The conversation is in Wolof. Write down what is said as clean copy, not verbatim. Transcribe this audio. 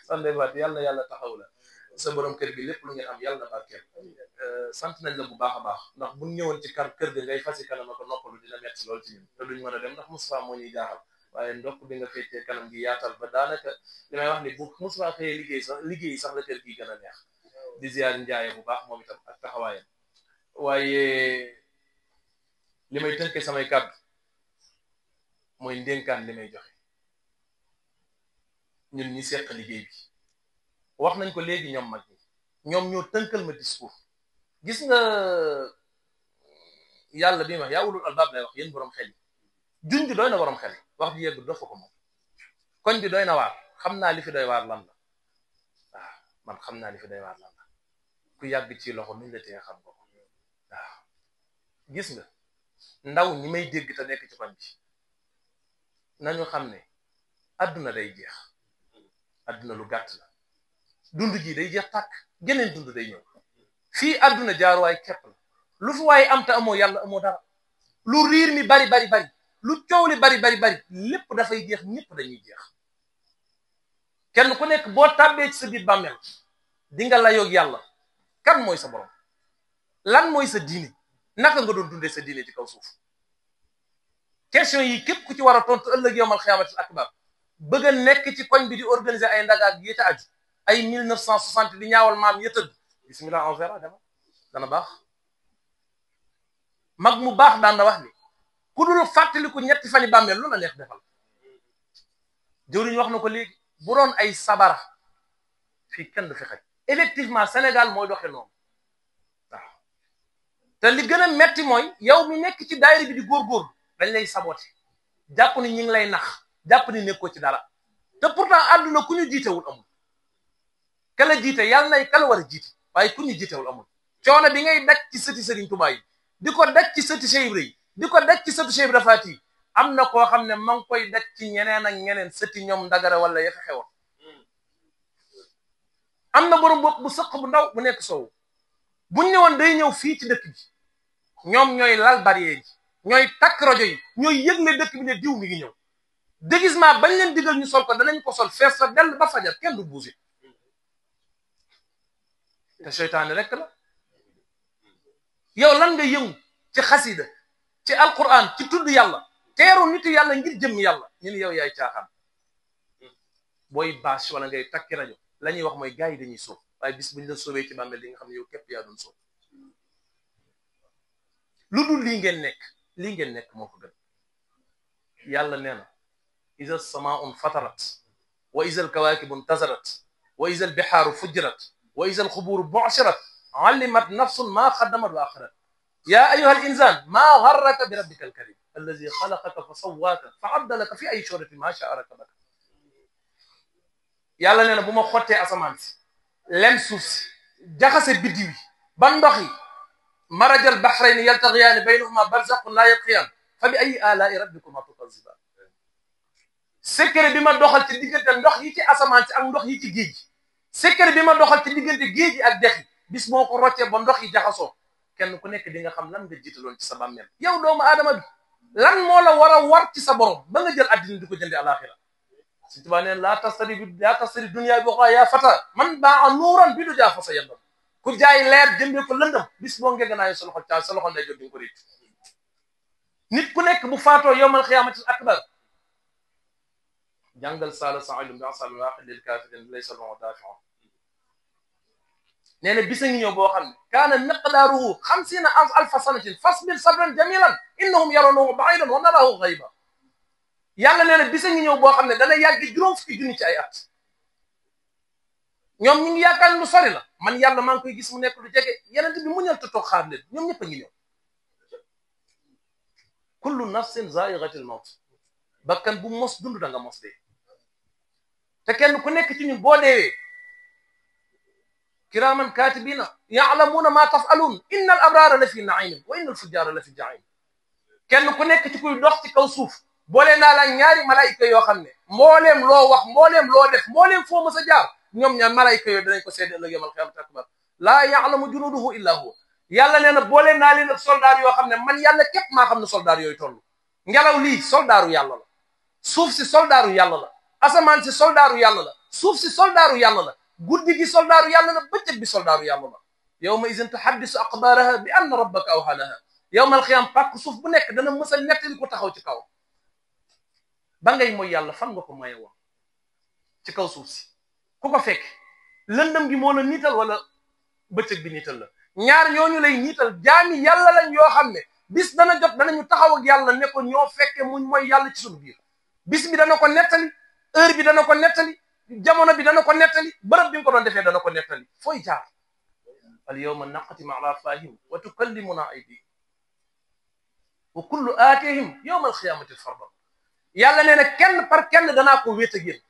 Soxna Fatou yàlla na yàlla taxaw la sa borom kër gi lépp lu ngeen am yàlla na barkeel sant nañ la bu baax a baax ndax buñ ñëwoon ci kër ga ngay fasi kanam ak noppalu dina metti lool ci ñun te duñ mën a dem ndax Moustapha moo ñuy jaaxal waaye ndokk bi nga feccee kanam gi yaatal ba daanaka li may wax ni bu Moustapha xëyee liggéey sax la kër gi gën a neex di ziar njaaye bu baax moom itam ak taxawaayam waaye li may tënkee samay kàddu mooy ndénkaan li may joxe ñun ñi seq liggéey bi wax nañ ko léegi ñoom mag ñi ñoom ñoo tënkal ma discours gis nga yàlla bi ma wax yaa ulul albaab lay wax yéen borom xel yi junj doy na borom xel wax ji yegg dofa ko moom koñ bi doy na waar xam naa li fi doy waar lan la waaw man xam naa li fi doy waar lan la ku yàgg ci loxo nuñ la tee xam ko waaw gis nga ndaw ñi may dégg te nekk ci koñ bi nañu xam ne adduna day jeex adduna lu gàtt la dund ji day jeex tàkk geneen dund day ñëw fii adduna jaaruwaay képp la lu fi waaye am te amoo yàlla amoo dara lu riir mi bari lu coow li bari lépp dafay jeex ñëpp dañuy jeex kenn ku nekk boo tàbbee ci sa biir bàmmeel di nga layoog yàlla kan mooy sa borom lan mooy sa diine naka nga doon dundee sa diine ci kaw suuf question yi képp ku ci war a tontu ëllëg yowmal xiyaamatil akbar bëgg a nekk ci koñ bi di organiser ay ndagaak yi ca aju ay 1960 di ñaawal maam ya tëdd bismillah on verra dana baax mag mu baax daan na wax ni ku dul fàttaliku ñetti fani bàmmeel lu la neex defal jëwriñ wax na ko léegi bu doon ay sabara fii kenn du fi xaj effectivement Sénégal mooy doxe noonu waaw te li gën a metti mooy yow mi nekk ci daayira bi di góorgóorlu dañ lay saboté jàpp ni ñi ngi lay nax jàpp ni nekkoo ci dara te pourtant àdduna ku ñu jiitewul amul kala jiite yàlla nay kala war a jiite waaye ku ñu jiitewul amul coono bi ngay daj ci sëti Sëriñ Tuubaa yi di ko daj ci sëti Cheikh Ibra yi di ko daj ci sëti Cheikh Ibra Faati yi am na koo xam ne ma ngi koy daj ci ñeneen ak ñeneen sëti ñoom Ndagara wala ya fa xewoon am na borom bopp bu sëq bu ndaw bu nekk soowu buñ ñëwoon day ñëw fii ci dëkk bi ñoom ñooy lal barrière yi ñooy takk rajo yi ñooy yëgle dëkk bi ne diw mi ngi ñëw déguisement bañ leen digal ñu sol ko danañ ko sol fees fa dell ba fajar kenn du bougé te seytaane rek la yow lan nga yëngu ci xasida ci alquran ci tudd yàlla teeru nitu yàlla ngir jëm yàlla ñu ne yow yaay caaxaan booy bâche wala ngay takki rajo la ñuy wax mooy gars yi dañuy sóob waaye bis buñ la sóobee ci bàmmeel li nga xam ne yow képp yaa doon sóob lu dul lii ngeen nekk moo ko gën yàlla nee na iza as-samaa'u fatarat wa iza al-kawaakibu intasarat wa iza al-bihaaru fujjirat wa iza al-qubuuru bu'shirat alimat nafsun ma qaddamat wa akharat ya ayyuha al-insaan ma gharraka bi rabbika al-karim allazi khalaqaka fa sawwaaka fa addalaka fi ay suratin ma sha'a rakabaka yàlla nee na bu ma xottee asamaan si lem suuf si jaxase biddiw yi ba ndox yi marajal bahrayni yaltaqiyaani baynahuma barzakhun la yabghiyaan fa bi ayyi aalaa'i rabbikumaa tukazzibaan secret bi ma doxal ci diggante ndox yi ci asamaan si ak ndox yi ci géej gi secret bi ma doxal ci diggante géej gi ak dex yi bis moo ko roccee ba ndox yi jaxasoo kenn ku nekk di nga xam lan nga jiitaloon ci sa bàmmeel yow doomu aadama bi lan moo la war a war ci sa borom ba nga jël addina di ko jënde alaxira si tubaa neen laa tastari dunya bi waxaa yaa fata man baa nuuran bi du jaa fa sa yendam ku jaay leer jëndee ko lëndam bis boo ngeganaayo sa loxo nday jot di nga ko réccu nit ku nekk bu faatoo yowmal xiyaamatil akbar jàngal saala sailum bi asal waaqi lil kafirin laysa lahu daafi'un nee na bisa ngi ñëw boo xam ne kaana miqdaaruhu 50,000 sanatin fasbir sabran jamilan innahum yarawnahu ba'idan wa naraahu ghayba yàlla nee na bisa ngi ñëw boo xam ne dana yàgg juróom fukki junni ci ay at ñoom ñu ngi yaakaar lu sori la man yàlla maa ngi koy gis mu nekk lu jege yeneen bi mu ñal toog xaar leen ñoom ñëpp a ngi ñëw kullu nafsin zaa'iqatul mawt bakkan bu mos dund da nga mos dee te kenn ku nekk ci ñun boo deewee kiraaman kaatibiina ya'lamuuna maa taf'aluun inna al abraara la fi na'iim wa inna al fujjaara la fi jahiim kenn ku nekk ci kuy dox ci kaw suuf boole naa la ñaari malayka yoo xam ne mbooleem loo wax mbooleem loo def mbooleem foo mës a jaar ñoom ñaar malayka yooyu danañ ko seede ëllëg yawmal qiyaamati akbar laa ya'lamu junuudahu illaa huwa yàlla nee na boole naa leen ak soldaar yoo xam ne man yàlla képp maa xam ne soldaar yooyu toll ngelaw lii soldaaru yàlla la suuf si soldaaru yàlla la asamaan si soldaaru yàlla la suuf si soldaaru yàlla la guddi gi soldaaru yàlla la bëccëg bi soldaaru yàlla la yawma izin tuhaddisu aqbaaraha bi anna rabbaka awhaa laha yawmal qiyaam pàkk suuf bu nekk dana mës a nettali ko taxaw ci kaw ba ngay mooy yàlla fan nga ko moye woon ci kaw suuf si ku ko fekk lëndëm gi moo la niital wala bëccëg bi niital la ñaar ñooñu lay niital jaami yàlla lañ yoo xam ne bis dana jot danañu taxaw ak yàlla ne ko ñoo fekke muñ mooy yàlla ci suñu biir bis bi dana ko nettali heure bi dana ko nettali jamono bi dana ko nettali bërëb bi nga ko doon defee dana ko nettali fooy jaar al yawma naqtimu ala afwaahihim wa tukallimuna aydihim wa kullu aatihim yawma alqiyamati fardan yàlla nee na kenn par kenn danaa ko wéet ak yéen